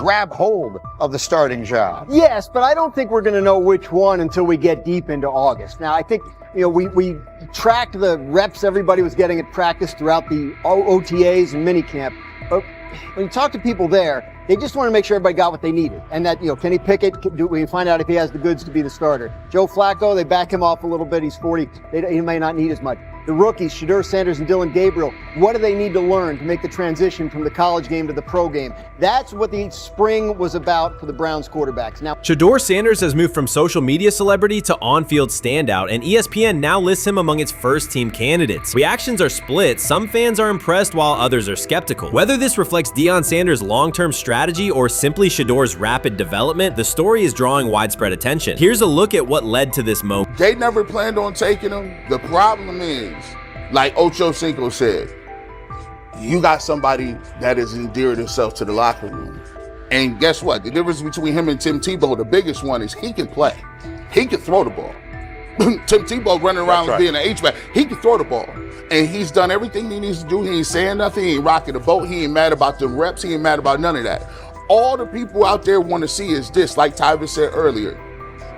grab hold of the starting job. Yes, but I don't think we're going to know which one until we get deep into August. Now, I think, we tracked the reps everybody was getting at practice throughout the OTAs and minicamp. But when you talk to people there, they just want to make sure everybody got what they needed. And that, Kenny Pickett, we find out if he has the goods to be the starter. Joe Flacco, they back him off a little bit. He's 40. He may not need as much. The rookies, Shedeur Sanders and Dylan Gabriel, what do they need to learn to make the transition from the college game to the pro game? That's what the spring was about for the Browns quarterbacks. Now, Shedeur Sanders has moved from social media celebrity to on-field standout, and ESPN now lists him among its first-team candidates. Reactions are split. Some fans are impressed while others are skeptical. Whether this reflects Deion Sanders' long-term strategy or simply Shedeur's rapid development, the story is drawing widespread attention. Here's a look at what led to this moment. They never planned on taking him. The problem is, like Ocho Cinco said, you got somebody that has endeared himself to the locker room. And guess what? The difference between him and Tim Tebow, the biggest one, is he can play. He can throw the ball. Tim Tebow running around being an H-back. He can throw the ball. And he's done everything he needs to do. He ain't saying nothing. He ain't rocking the boat. He ain't mad about the reps. He ain't mad about none of that. All the people out there want to see is this, like Tyvis said earlier.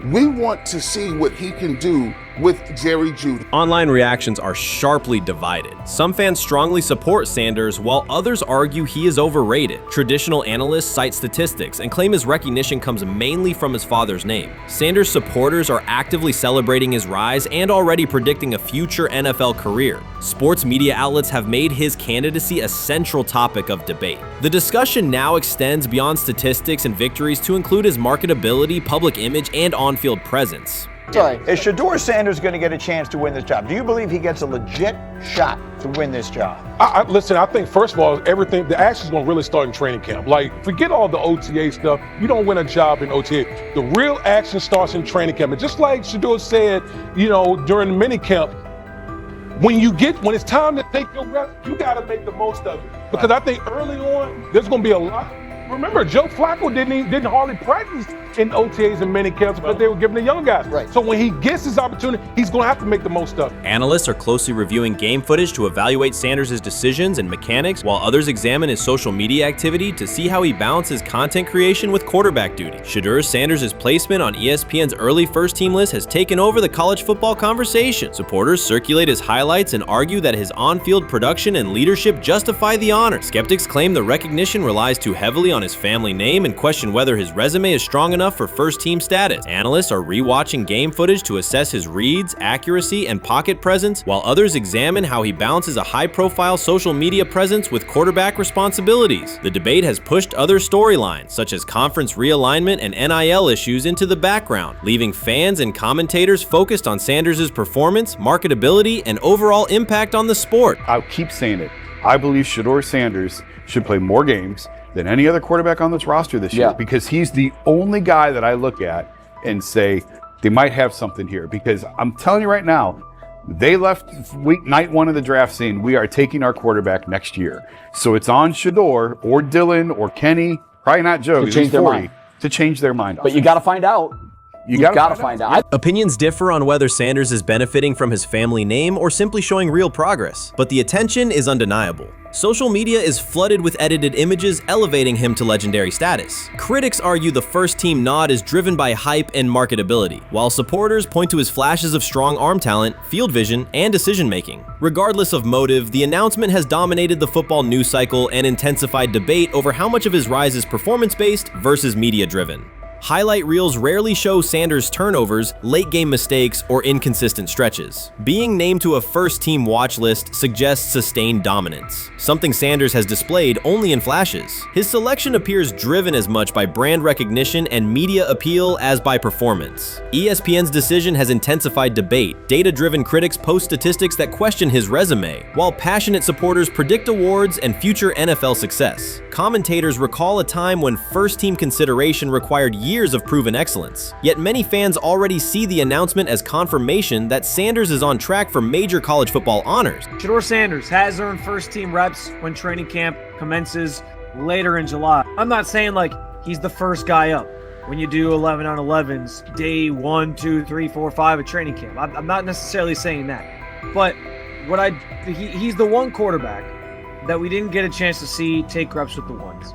We want to see what he can do with Jerry Jeudy. Online reactions are sharply divided. Some fans strongly support Sanders, while others argue he is overrated. Traditional analysts cite statistics and claim his recognition comes mainly from his father's name. Sanders supporters are actively celebrating his rise and already predicting a future NFL career. Sports media outlets have made his candidacy a central topic of debate. The discussion now extends beyond statistics and victories to include his marketability, public image, and on-field presence. Sorry, is Shedeur Sanders going to get a chance to win this job? Do you believe he gets a legit shot to win this job? Listen, I think, first of all, the action's going to really start in training camp. Like, forget all the OTA stuff. You don't win a job in OTA. The real action starts in training camp. And just like Shedeur said, during the mini camp, when it's time to take your reps, you got to make the most of it. Because I think early on, there's going to be a lot. Remember, Joe Flacco didn't hardly practice in OTAs and mini camps because they were giving the young guys. Right. So when he gets his opportunity, he's going to have to make the most of it. Analysts are closely reviewing game footage to evaluate Sanders' decisions and mechanics, while others examine his social media activity to see how he balances content creation with quarterback duty. Shedeur Sanders' placement on ESPN's early first-team list has taken over the college football conversation. Supporters circulate his highlights and argue that his on-field production and leadership justify the honor. Skeptics claim the recognition relies too heavily on his family name and question whether his resume is strong enough for first-team status. Analysts are rewatching game footage to assess his reads, accuracy, and pocket presence, while others examine how he balances a high-profile social media presence with quarterback responsibilities. The debate has pushed other storylines, such as conference realignment and NIL issues, into the background, leaving fans and commentators focused on Sanders' performance, marketability, and overall impact on the sport. I'll keep saying it. I believe Shedeur Sanders should play more games than any other quarterback on this roster this year, because he's the only guy that I look at and say they might have something here. Because I'm telling you right now, they left night one of the draft saying we are taking our quarterback next year. So it's on Shedeur or Dylan or Kenny, probably not Joe, to change their mind. To change their mind. But you got to find out. You got to find out. Opinions differ on whether Sanders is benefiting from his family name or simply showing real progress, but the attention is undeniable. Social media is flooded with edited images elevating him to legendary status. Critics argue the first-team nod is driven by hype and marketability, while supporters point to his flashes of strong arm talent, field vision, and decision-making. Regardless of motive, the announcement has dominated the football news cycle and intensified debate over how much of his rise is performance-based versus media-driven. Highlight reels rarely show Sanders' turnovers, late-game mistakes, or inconsistent stretches. Being named to a first-team watch list suggests sustained dominance, something Sanders has displayed only in flashes. His selection appears driven as much by brand recognition and media appeal as by performance. ESPN's decision has intensified debate. Data-driven critics post statistics that question his resume, while passionate supporters predict awards and future NFL success. Commentators recall a time when first-team consideration required years of proven excellence. Yet many fans already see the announcement as confirmation that Sanders is on track for major college football honors. Shedeur Sanders has earned first-team reps when training camp commences later in July. I'm not saying like he's the first guy up when you do 11 on 11s, day 1, 2, 3, 4, 5 at training camp. I'm not necessarily saying that. But he's the one quarterback that we didn't get a chance to see take reps with the ones.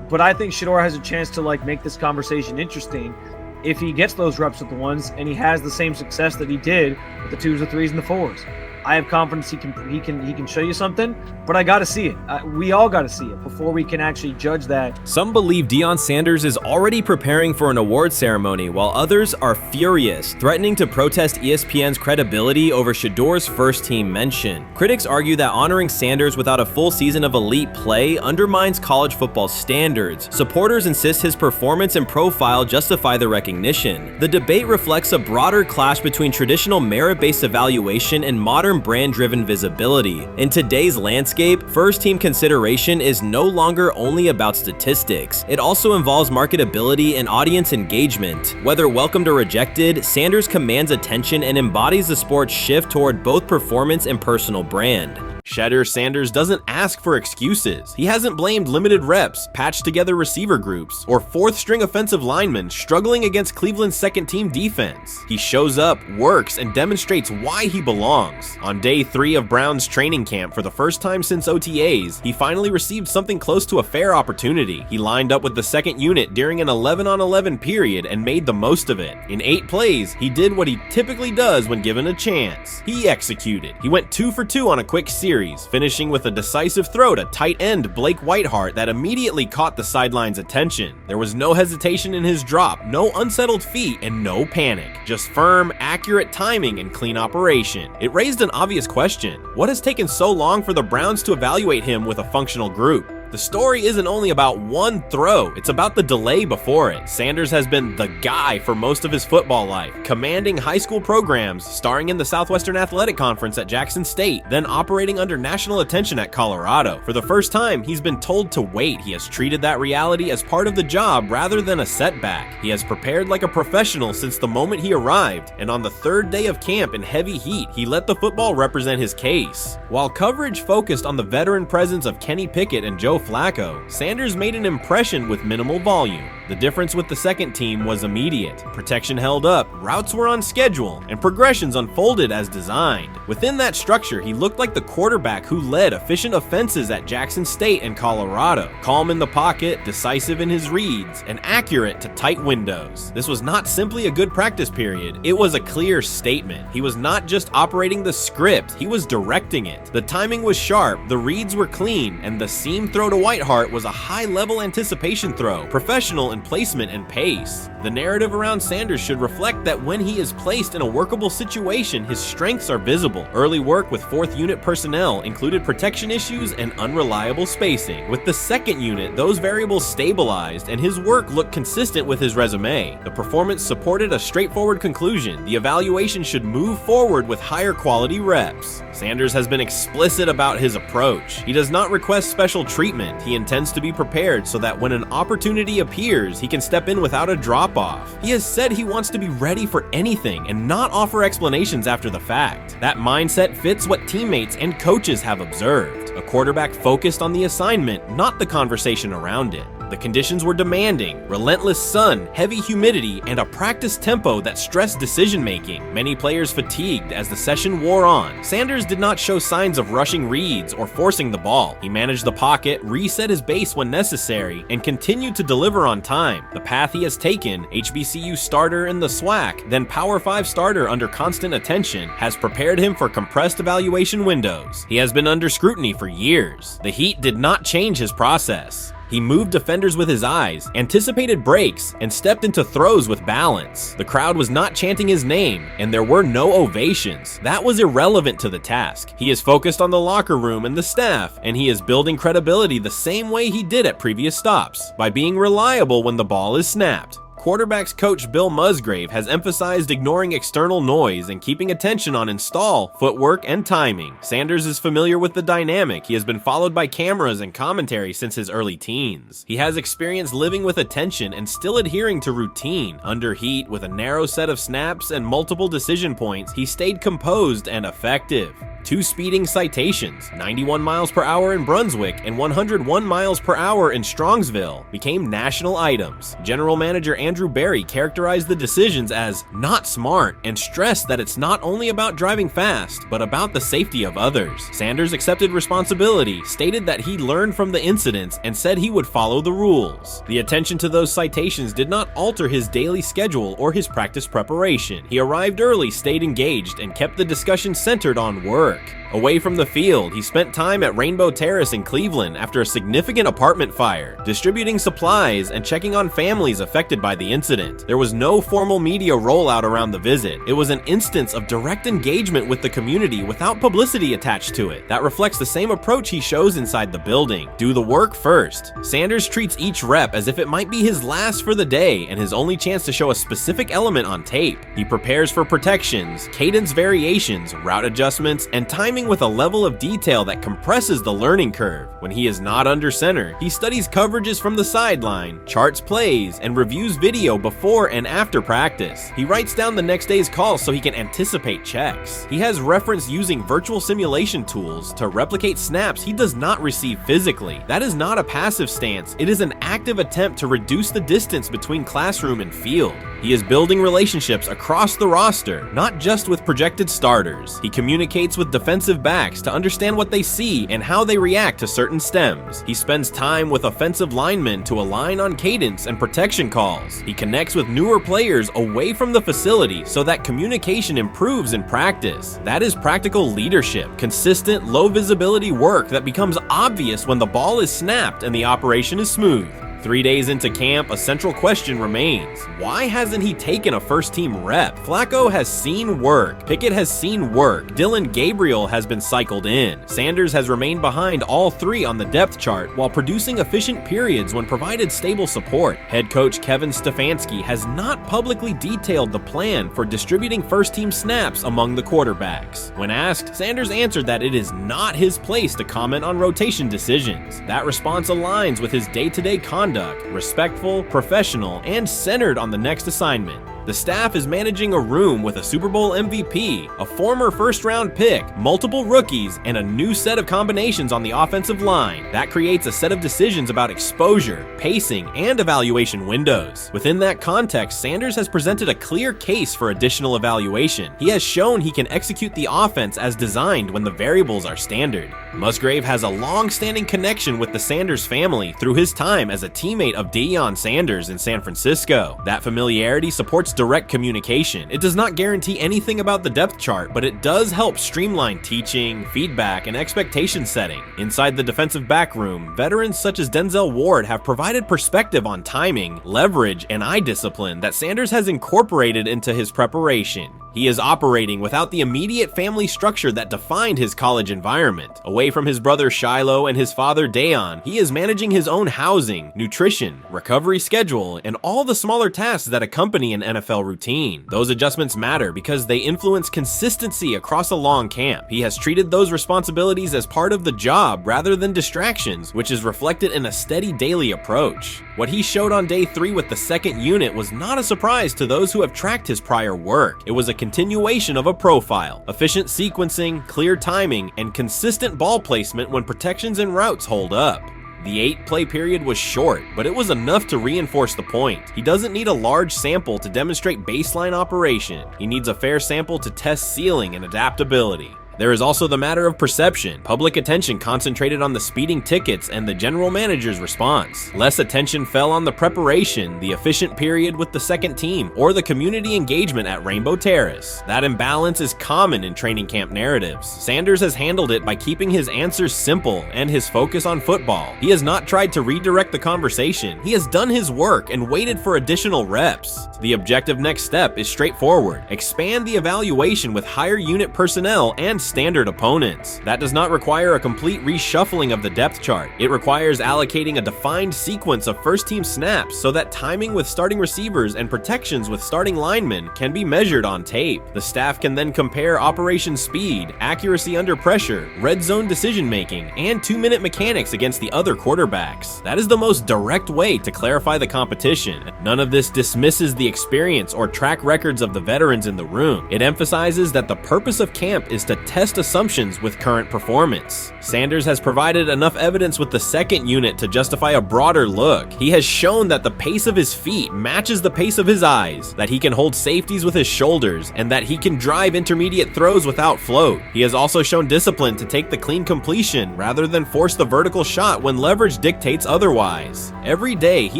But I think Shedeur has a chance to like make this conversation interesting if he gets those reps with the ones and he has the same success that he did with the 2s, the 3s, and the 4s. I have confidence he can show you something, but I got to see it. We all got to see it before we can actually judge that. Some believe Deion Sanders is already preparing for an award ceremony, while others are furious, threatening to protest ESPN's credibility over Shedeur's first-team mention. Critics argue that honoring Sanders without a full season of elite play undermines college football standards. Supporters insist his performance and profile justify the recognition. The debate reflects a broader clash between traditional merit-based evaluation and modern brand-driven visibility. In today's landscape, first-team consideration is no longer only about statistics. It also involves marketability and audience engagement. Whether welcomed or rejected, Sanders commands attention and embodies the sport's shift toward both performance and personal brand. Shedeur Sanders doesn't ask for excuses. He hasn't blamed limited reps, patched together receiver groups, or fourth-string offensive linemen struggling against Cleveland's second-team defense. He shows up, works, and demonstrates why he belongs. On day 3 of Brown's training camp, for the first time since OTAs, he finally received something close to a fair opportunity. He lined up with the second unit during an 11-on-11 period and made the most of it. In 8 plays, he did what he typically does when given a chance. He executed. He went 2 for 2 on a quick series, finishing with a decisive throw to tight end Blake Whiteheart that immediately caught the sideline's attention. There was no hesitation in his drop, no unsettled feet, and no panic. Just firm, accurate timing and clean operation. It raised an obvious question. What has taken so long for the Browns to evaluate him with a functional group? The story isn't only about one throw, it's about the delay before it. Sanders has been the guy for most of his football life, commanding high school programs, starring in the Southwestern Athletic Conference at Jackson State, then operating under national attention at Colorado. For the first time, he's been told to wait. He has treated that reality as part of the job rather than a setback. He has prepared like a professional since the moment he arrived, and on the 3rd day of camp in heavy heat, he let the football represent his case. While coverage focused on the veteran presence of Kenny Pickett and Joe Flacco, Sanders made an impression with minimal volume. The difference with the second team was immediate. Protection held up, routes were on schedule, and progressions unfolded as designed. Within that structure, he looked like the quarterback who led efficient offenses at Jackson State and Colorado. Calm in the pocket, decisive in his reads, and accurate to tight windows. This was not simply a good practice period, it was a clear statement. He was not just operating the script, he was directing it. The timing was sharp, the reads were clean, and the seam throw to Whiteheart was a high-level anticipation throw, professional in placement and pace. The narrative around Sanders should reflect that when he is placed in a workable situation, his strengths are visible. Early work with 4th unit personnel included protection issues and unreliable spacing. With the 2nd unit, those variables stabilized and his work looked consistent with his resume. The performance supported a straightforward conclusion. The evaluation should move forward with higher quality reps. Sanders has been explicit about his approach. He does not request special treatment. He intends to be prepared so that when an opportunity appears, he can step in without a drop-off. He has said he wants to be ready for anything and not offer explanations after the fact. That mindset fits what teammates and coaches have observed. A quarterback focused on the assignment, not the conversation around it. The conditions were demanding: relentless sun, heavy humidity, and a practice tempo that stressed decision-making. Many players fatigued as the session wore on. Sanders did not show signs of rushing reads or forcing the ball. He managed the pocket, reset his base when necessary, and continued to deliver on time. The path he has taken, HBCU starter in the SWAC, then Power 5 starter under constant attention, has prepared him for compressed evaluation windows. He has been under scrutiny for years. The heat did not change his process. He moved defenders with his eyes, anticipated breaks, and stepped into throws with balance. The crowd was not chanting his name, and there were no ovations. That was irrelevant to the task. He is focused on the locker room and the staff, and he is building credibility the same way he did at previous stops, by being reliable when the ball is snapped. Quarterbacks coach Bill Musgrave has emphasized ignoring external noise and keeping attention on install, footwork, and timing. Sanders is familiar with the dynamic. He has been followed by cameras and commentary since his early teens. He has experience living with attention and still adhering to routine. Under heat, with a narrow set of snaps and multiple decision points, he stayed composed and effective. 2 speeding citations, 91 miles per hour in Brunswick and 101 miles per hour in Strongsville, became national items. General Manager Andrew Barry characterized the decisions as not smart and stressed that it's not only about driving fast, but about the safety of others. Sanders accepted responsibility, stated that he learned from the incidents, and said he would follow the rules. The attention to those citations did not alter his daily schedule or his practice preparation. He arrived early, stayed engaged, and kept the discussion centered on work. Away from the field, he spent time at Rainbow Terrace in Cleveland after a significant apartment fire, distributing supplies and checking on families affected by the incident. There was no formal media rollout around the visit. It was an instance of direct engagement with the community without publicity attached to it. That reflects the same approach he shows inside the building. Do the work first. Sanders treats each rep as if it might be his last for the day and his only chance to show a specific element on tape. He prepares for protections, cadence variations, route adjustments, and timing with a level of detail that compresses the learning curve. When he is not under center, he studies coverages from the sideline, charts plays, and reviews video before and after practice. He writes down the next day's calls so he can anticipate checks. He has reference using virtual simulation tools to replicate snaps he does not receive physically. That is not a passive stance, it is an active attempt to reduce the distance between classroom and field. He is building relationships across the roster, not just with projected starters. He communicates with defensive backs to understand what they see and how they react to certain stems. He spends time with offensive linemen to align on cadence and protection calls. He connects with newer players away from the facility so that communication improves in practice. That is practical leadership, consistent, low visibility work that becomes obvious when the ball is snapped and the operation is smooth. 3 days into camp, a central question remains. Why hasn't he taken a first-team rep? Flacco has seen work. Pickett has seen work. Dylan Gabriel has been cycled in. Sanders has remained behind all three on the depth chart while producing efficient periods when provided stable support. Head coach Kevin Stefanski has not publicly detailed the plan for distributing first-team snaps among the quarterbacks. When asked, Sanders answered that it is not his place to comment on rotation decisions. That response aligns with his day-to-day conduct, respectful, professional, and centered on the next assignment. The staff is managing a room with a Super Bowl MVP, a former first-round pick, multiple rookies, and a new set of combinations on the offensive line. That creates a set of decisions about exposure, pacing, and evaluation windows. Within that context, Sanders has presented a clear case for additional evaluation. He has shown he can execute the offense as designed when the variables are standard. Musgrave has a long-standing connection with the Sanders family through his time as a teammate of Deion Sanders in San Francisco. That familiarity supports direct communication. It does not guarantee anything about the depth chart, but it does help streamline teaching, feedback, and expectation setting. Inside the defensive back room, veterans such as Denzel Ward have provided perspective on timing, leverage, and eye discipline that Sanders has incorporated into his preparation. He is operating without the immediate family structure that defined his college environment. Away from his brother Shiloh and his father Dayon, he is managing his own housing, nutrition, recovery schedule, and all the smaller tasks that accompany an NFL routine. Those adjustments matter because they influence consistency across a long camp. He has treated those responsibilities as part of the job rather than distractions, which is reflected in a steady daily approach. What he showed on day 3 with the second unit was not a surprise to those who have tracked his prior work. It was a continuation of a profile, efficient sequencing, clear timing, and consistent ball placement when protections and routes hold up. The 8-play period was short, but it was enough to reinforce the point. He doesn't need a large sample to demonstrate baseline operation. He needs a fair sample to test ceiling and adaptability. There is also the matter of perception. Public attention concentrated on the speeding tickets and the general manager's response. Less attention fell on the preparation, the efficient period with the second team, or the community engagement at Rainbow Terrace. That imbalance is common in training camp narratives. Sanders has handled it by keeping his answers simple and his focus on football. He has not tried to redirect the conversation. He has done his work and waited for additional reps. The objective next step is straightforward. Expand the evaluation with higher unit personnel and standard opponents. That does not require a complete reshuffling of the depth chart. It requires allocating a defined sequence of first-team snaps so that timing with starting receivers and protections with starting linemen can be measured on tape. The staff can then compare operation speed, accuracy under pressure, red zone decision-making, and 2-minute mechanics against the other quarterbacks. That is the most direct way to clarify the competition. None of this dismisses the experience or track records of the veterans in the room. It emphasizes that the purpose of camp is to test test assumptions with current performance. Sanders has provided enough evidence with the second unit to justify a broader look. He has shown that the pace of his feet matches the pace of his eyes, that he can hold safeties with his shoulders, and that he can drive intermediate throws without float. He has also shown discipline to take the clean completion rather than force the vertical shot when leverage dictates otherwise. Every day, he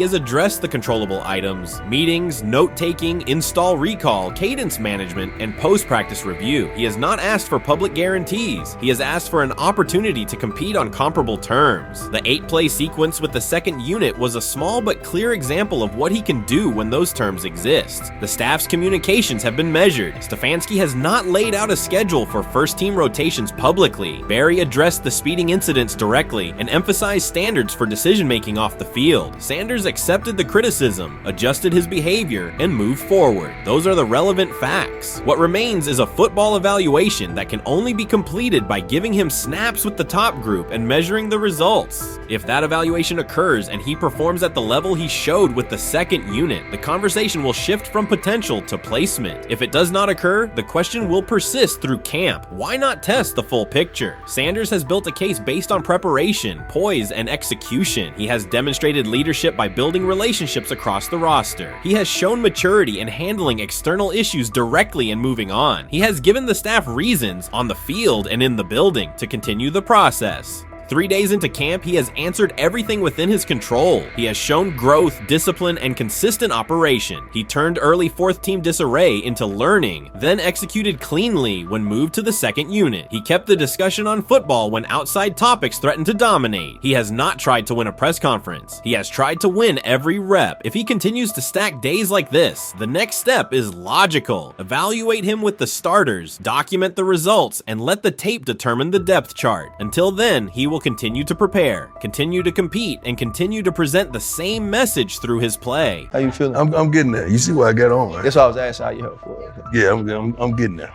has addressed the controllable items, meetings, note-taking, install recall, cadence management, and post-practice review. He has not asked for public guarantees. He has asked for an opportunity to compete on comparable terms. The 8-play sequence with the second unit was a small but clear example of what he can do when those terms exist. The staff's communications have been measured. Stefanski has not laid out a schedule for first-team rotations publicly. Barry addressed the speeding incidents directly and emphasized standards for decision-making off the field. Sanders accepted the criticism, adjusted his behavior, and moved forward. Those are the relevant facts. What remains is a football evaluation that can only be completed by giving him snaps with the top group and measuring the results. If that evaluation occurs and he performs at the level he showed with the second unit, the conversation will shift from potential to placement. If it does not occur, the question will persist through camp. Why not test the full picture? Sanders has built a case based on preparation, poise, and execution. He has demonstrated leadership by building relationships across the roster. He has shown maturity in handling external issues directly and moving on. He has given the staff reasons on the field and in the building to continue the process. 3 days into camp, he has answered everything within his control. He has shown growth, discipline, and consistent operation. He turned early fourth-team disarray into learning, then executed cleanly when moved to the second unit. He kept the discussion on football when outside topics threatened to dominate. He has not tried to win a press conference. He has tried to win every rep. If he continues to stack days like this, the next step is logical. Evaluate him with the starters, document the results, and let the tape determine the depth chart. Until then, he will continue to prepare, continue to compete, and continue to present the same message through his play. How you feeling? I'm getting there. You see what I got on, right? That's why I was asking how you help for. Yeah, I'm getting there.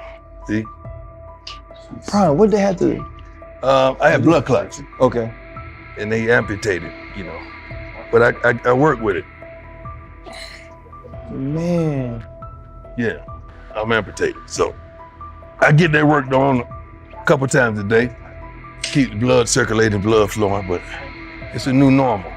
See? Prime, what they had to? I had blood clots. Okay. And they amputated, you know. But I work with it. Man. Yeah, I'm amputated. So I get that worked on a couple times a day. Keep the blood circulating, blood flowing, but it's a new normal.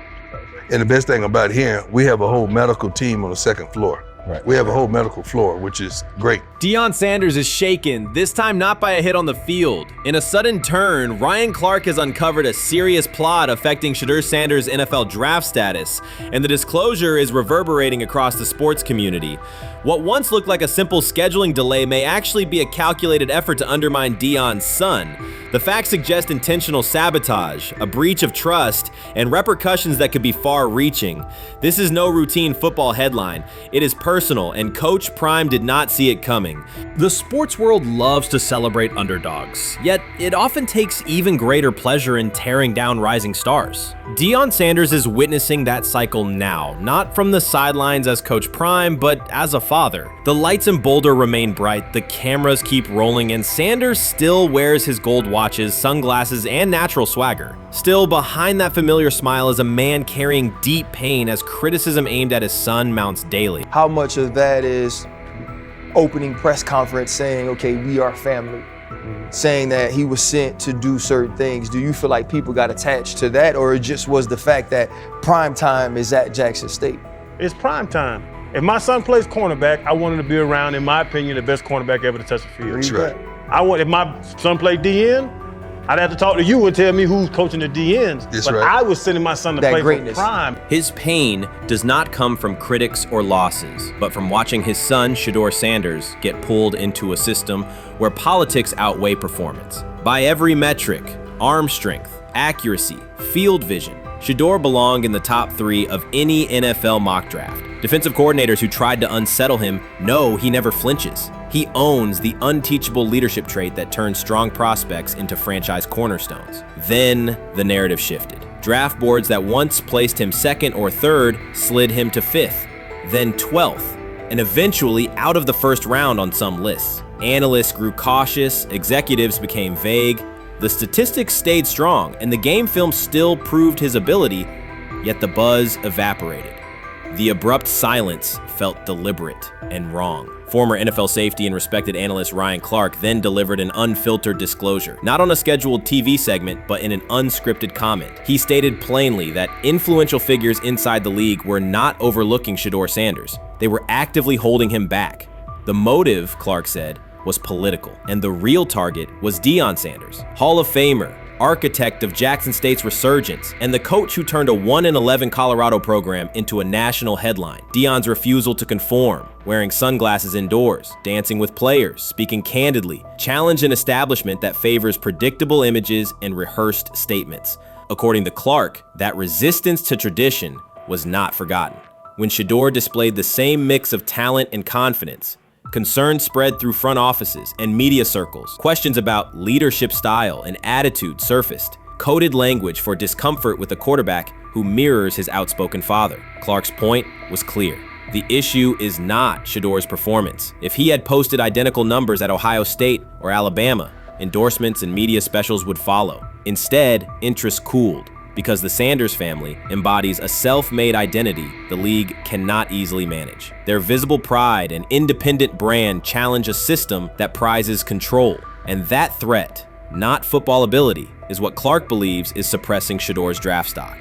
And the best thing about here, we have a whole medical team on the second floor. Right. We have a whole medical floor, which is great. Deion Sanders is shaken, this time not by a hit on the field. In a sudden turn, Ryan Clark has uncovered a serious plot affecting Shedeur Sanders' NFL draft status, and the disclosure is reverberating across the sports community. What once looked like a simple scheduling delay may actually be a calculated effort to undermine Deion's son. The facts suggest intentional sabotage, a breach of trust, and repercussions that could be far-reaching. This is no routine football headline. It is personal, and Coach Prime did not see it coming. The sports world loves to celebrate underdogs, yet it often takes even greater pleasure in tearing down rising stars. Deion Sanders is witnessing that cycle now, not from the sidelines as Coach Prime, but as a father. The lights in Boulder remain bright, the cameras keep rolling, and Sanders still wears his gold watches, sunglasses, and natural swagger. Still, behind that familiar smile is a man carrying deep pain as criticism aimed at his son mounts daily. How much of that is opening press conference saying, okay, we are family, saying that he was sent to do certain things? Do you feel like people got attached to that, or it just was the fact that prime time is at Jackson State? It's prime time. If my son plays cornerback, I want him to be around, in my opinion, the best cornerback ever to touch the field. That's right. If my son played DN, I'd have to talk to you and tell me who's coaching the DNs. That's but right. I was sending my son to play for prime. His pain does not come from critics or losses, but from watching his son, Shedeur Sanders, get pulled into a system where politics outweigh performance. By every metric, arm strength, accuracy, field vision, Shedeur belonged in the top 3 of any NFL mock draft. Defensive coordinators who tried to unsettle him know he never flinches. He owns the unteachable leadership trait that turns strong prospects into franchise cornerstones. Then the narrative shifted. Draft boards that once placed him 2nd or 3rd slid him to 5th, then 12th, and eventually out of the 1st round on some lists. Analysts grew cautious, executives became vague. The statistics stayed strong, and the game film still proved his ability, yet the buzz evaporated. The abrupt silence felt deliberate and wrong. Former NFL safety and respected analyst Ryan Clark then delivered an unfiltered disclosure, not on a scheduled TV segment, but in an unscripted comment. He stated plainly that influential figures inside the league were not overlooking Shedeur Sanders. They were actively holding him back. The motive, Clark said, was political, and the real target was Deion Sanders, Hall of Famer, architect of Jackson State's resurgence, and the coach who turned a 1-11 Colorado program into a national headline. Deion's refusal to conform, wearing sunglasses indoors, dancing with players, speaking candidly, challenged an establishment that favors predictable images and rehearsed statements. According to Clark, that resistance to tradition was not forgotten. When Shedeur displayed the same mix of talent and confidence, concern spread through front offices and media circles. Questions about leadership style and attitude surfaced. Coded language for discomfort with a quarterback who mirrors his outspoken father. Clark's point was clear. The issue is not Shedeur's performance. If he had posted identical numbers at Ohio State or Alabama, endorsements and media specials would follow. Instead, interest cooled, because the Sanders family embodies a self-made identity the league cannot easily manage. Their visible pride and independent brand challenge a system that prizes control. And that threat, not football ability, is what Clark believes is suppressing Shedeur's draft stock.